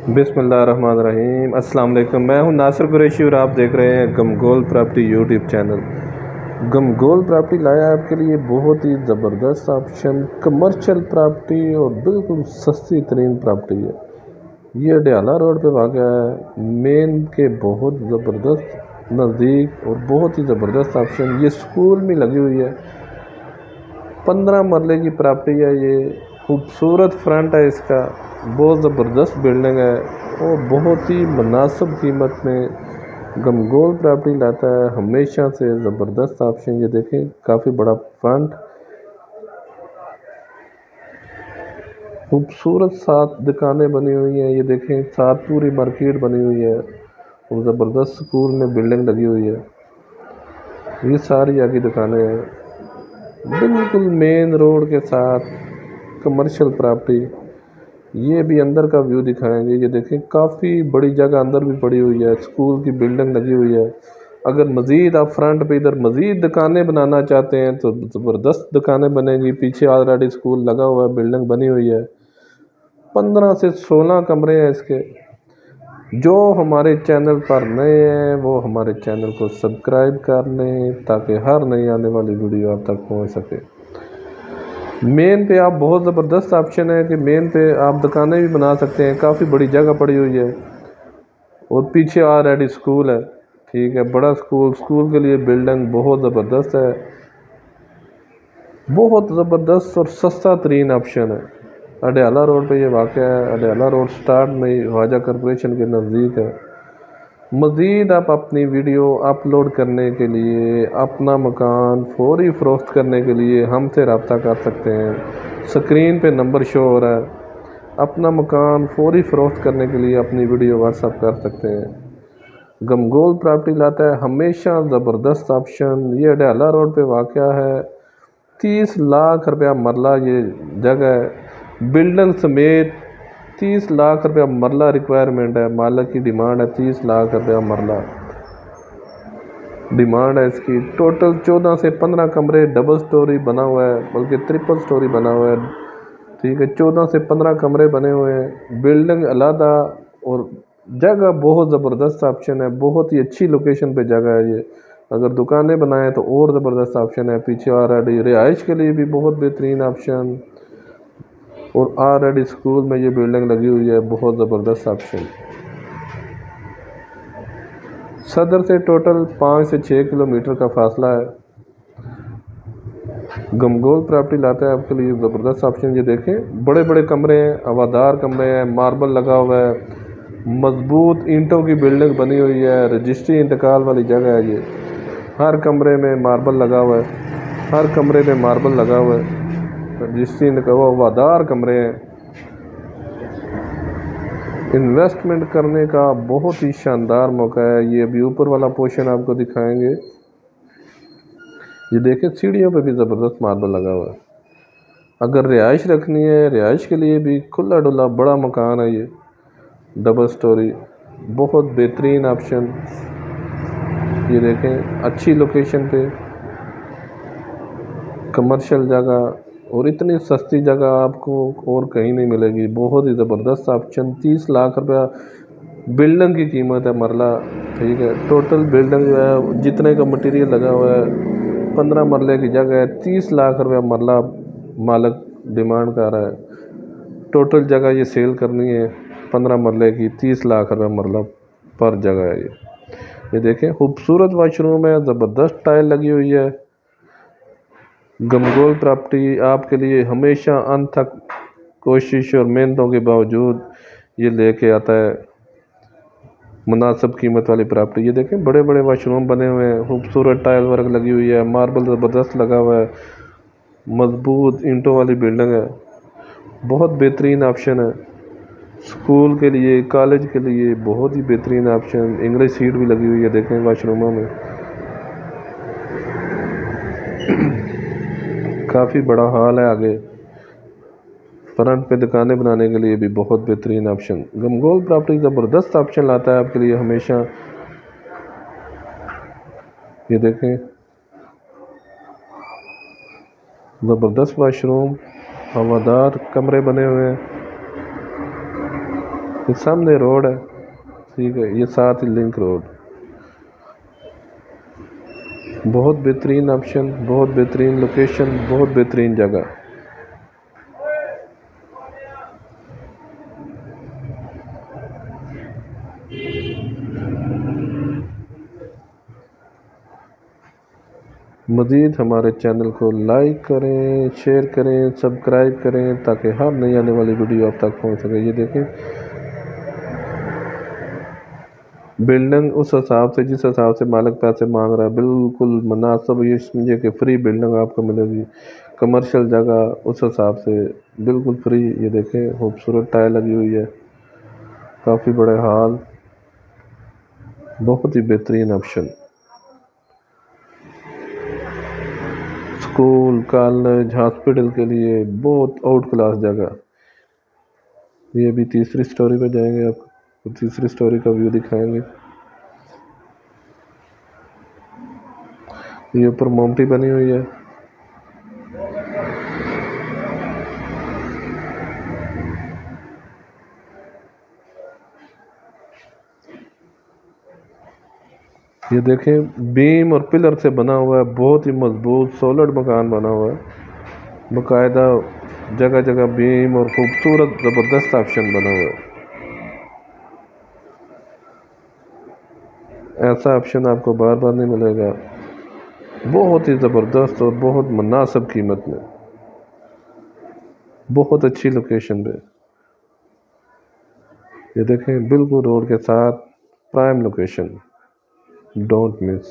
बिस्मिल्लाहिर्रहमानिर्रहीम। अस्सलाम वालेकुम। मैं हूं नासिर कुरैशी और आप देख रहे हैं गमगोल प्रॉपर्टी यूट्यूब चैनल। गमगोल प्रॉपर्टी लाया है आपके लिए बहुत ही ज़बरदस्त ऑप्शन, कमर्शियल प्रॉपर्टी और बिल्कुल सस्ती तरीन प्रॉपर्टी है। ये अडयाला रोड पे वाक़या है, मेन के बहुत ज़बरदस्त नज़दीक और बहुत ही ज़बरदस्त ऑप्शन। ये स्कूल में लगी हुई है, 15 मरले की प्रॉपर्टी है। ये खूबसूरत फ्रंट है इसका, बहुत ज़बरदस्त बिल्डिंग है और बहुत ही मुनासिब कीमत में गमगोल प्रॉपर्टी लाता है। हमेशा से ज़बरदस्त ऑप्शन। ये देखें, काफ़ी बड़ा फ्रंट, खूबसूरत 7 दुकानें बनी हुई हैं। ये देखें, 7 पूरी मार्केट बनी हुई है और ज़बरदस्त स्कूल में बिल्डिंग लगी हुई है। ये सारी आगे दुकानें हैं, बिल्कुल मेन रोड के साथ कमर्शियल प्रॉपर्टी। ये भी अंदर का व्यू दिखाएंगे। ये देखें, काफ़ी बड़ी जगह अंदर भी पड़ी हुई है, स्कूल की बिल्डिंग लगी हुई है। अगर मज़ीद आप फ्रंट पे इधर मज़ीद दुकानें बनाना चाहते हैं तो ज़बरदस्त दुकानें बनेंगी। पीछे ऑलरेडी स्कूल लगा हुआ है, बिल्डिंग बनी हुई है। 15 से 16 कमरे हैं इसके। जो हमारे चैनल पर नए हैं वो हमारे चैनल को सब्सक्राइब कर लें ताकि हर नई आने वाली वीडियो आप तक पहुंच सके। मेन पे आप बहुत ज़बरदस्त ऑप्शन है कि मेन पे आप दुकानें भी बना सकते हैं, काफ़ी बड़ी जगह पड़ी हुई है और पीछे ऑलरेडी स्कूल है। ठीक है, बड़ा स्कूल, स्कूल के लिए बिल्डिंग बहुत ज़बरदस्त है, बहुत ज़बरदस्त और सस्ता तरीन ऑप्शन है। अडयाला रोड पे ये वाक़या है। अडयाला रोड स्टार्ट में ख्वाजा कॉरपोरेशन के नज़दीक है। मज़ीद आप अपनी वीडियो अपलोड करने के लिए, अपना मकान फौरी फ़रोख्त करने के लिए हमसे रब्ता कर सकते हैं। स्क्रीन पे नंबर शो हो रहा है। अपना मकान फौरी फ़रोख्त करने के लिए अपनी वीडियो व्हाट्सअप कर सकते हैं। गमगोल प्रॉपर्टी लाता है हमेशा ज़बरदस्त ऑप्शन। ये अडयाला रोड पे वाक़या है। 30 लाख रुपया मरला ये जगह है, बिल्डिंग समेत 30 लाख रुपया मरला रिक्वायरमेंट है। मालिक की डिमांड है 30 लाख रुपया मरला डिमांड है इसकी। टोटल 14 से 15 कमरे, डबल स्टोरी बना हुआ है, बल्कि ट्रिपल स्टोरी बना हुआ है। ठीक है, 14 से 15 कमरे बने हुए हैं, बिल्डिंग अलहदा और जगह बहुत ज़बरदस्त ऑप्शन है। बहुत ही अच्छी लोकेशन पे जगह है ये। अगर दुकानें बनाएं तो और ज़बरदस्त ऑप्शन है। पीछे ऑलरेडी रिहाइश के लिए भी बहुत बेहतरीन ऑप्शन और ऑलरेडी स्कूल में ये बिल्डिंग लगी हुई है, बहुत ज़बरदस्त ऑप्शन। सदर से टोटल 5 से 6 किलोमीटर का फासला है। गमगोल प्रॉपर्टी लाता है आपके लिए ज़बरदस्त ऑप्शन। ये देखें, बड़े बड़े कमरे हैं, हवादार कमरे हैं, मार्बल लगा हुआ है, मजबूत ईंटों की बिल्डिंग बनी हुई है, रजिस्ट्री इंतकाल वाली जगह है ये। हर कमरे में मार्बल लगा हुआ है, हर कमरे में मार्बल लगा हुआ है, रजिस्ट्री इंतकाल, हवादार कमरे हैं। इन्वेस्टमेंट करने का बहुत ही शानदार मौका है। ये अभी ऊपर वाला पोर्शन आपको दिखाएंगे। ये देखें, सीढ़ियों पे भी ज़बरदस्त मार्बल लगा हुआ है। अगर रिहाइश रखनी है, रिहाइश के लिए भी खुला डुला बड़ा मकान है ये, डबल स्टोरी, बहुत बेहतरीन ऑप्शन। ये देखें, अच्छी लोकेशन पे, कमर्शियल जगह और इतनी सस्ती जगह आपको और कहीं नहीं मिलेगी। बहुत ही ज़बरदस्त ऑप्शन। 30 लाख रुपया बिल्डिंग की कीमत है मरला। ठीक है, टोटल बिल्डिंग जो है, जितने का मटेरियल लगा हुआ है, 15 मरले की जगह है, 30 लाख रुपया मरला मालिक डिमांड कर रहा है। टोटल जगह ये सेल करनी है 15 मरले की, 30 लाख रुपया मरला पर जगह है ये देखें, खूबसूरत वाशरूम है, ज़बरदस्त टाइल लगी हुई है। गमगोल प्रॉपर्टी आपके लिए हमेशा अंत तक कोशिश और मेहनतों के बावजूद ये लेके आता है मुनासिब कीमत वाली प्रॉपर्टी। ये देखें, बड़े बड़े वाशरूम बने हुए हैं, खूबसूरत टाइल वर्क लगी हुई है, मार्बल ज़बरदस्त लगा हुआ है, मजबूत ईंटों वाली बिल्डिंग है, बहुत बेहतरीन ऑप्शन है। स्कूल के लिए, कॉलेज के लिए बहुत ही बेहतरीन ऑप्शन। इंग्लिश सीट भी लगी हुई है, देखें वाशरूमों में। काफ़ी बड़ा हॉल है आगे, फ्रंट पे दुकानें बनाने के लिए भी बहुत बेहतरीन ऑप्शन। गमगोल प्रॉपर्टी ज़बरदस्त ऑप्शन लाता है आपके लिए हमेशा। ये देखें, ज़बरदस्त वाशरूम, हवादार कमरे बने हुए हैं। ये सामने रोड है, ठीक है, ये साथ ही लिंक रोड। बहुत बेहतरीन ऑप्शन, बहुत बेहतरीन लोकेशन, बहुत बेहतरीन जगह। मज़ीद हमारे चैनल को लाइक करें, शेयर करें, सब्सक्राइब करें ताकि हर नई आने वाली वीडियो आप तक पहुंच सके। ये देखें बिल्डिंग उस हिसाब से जिस हिसाब से मालिक पैसे मांग रहा है, बिल्कुल मुनासिब, ये समझिए कि फ्री बिल्डिंग आपको मिलेगी। कमर्शियल जगह उस हिसाब से बिल्कुल फ्री। ये देखें खूबसूरत टाइल लगी हुई है, काफ़ी बड़े हॉल, बहुत ही बेहतरीन ऑप्शन। स्कूल, कॉलेज, हॉस्पिटल के लिए बहुत आउट क्लास जगह। ये अभी तीसरी स्टोरी पे जाएंगे, आपको तीसरी स्टोरी का व्यू दिखाएंगे। ये ऊपर मोमटी बनी हुई है। ये देखें बीम और पिलर से बना हुआ है, बहुत ही मजबूत सॉलिड मकान बना हुआ है, बाकायदा जगह जगह बीम और खूबसूरत ज़बरदस्त ऑप्शन बना हुआ है। ऐसा ऑप्शन आपको बार बार नहीं मिलेगा, बहुत ही ज़बरदस्त और बहुत मुनासिब कीमत में, बहुत अच्छी लोकेशन पे। ये देखें बिल्कुल रोड के साथ प्राइम लोकेशन, डोंट मिस।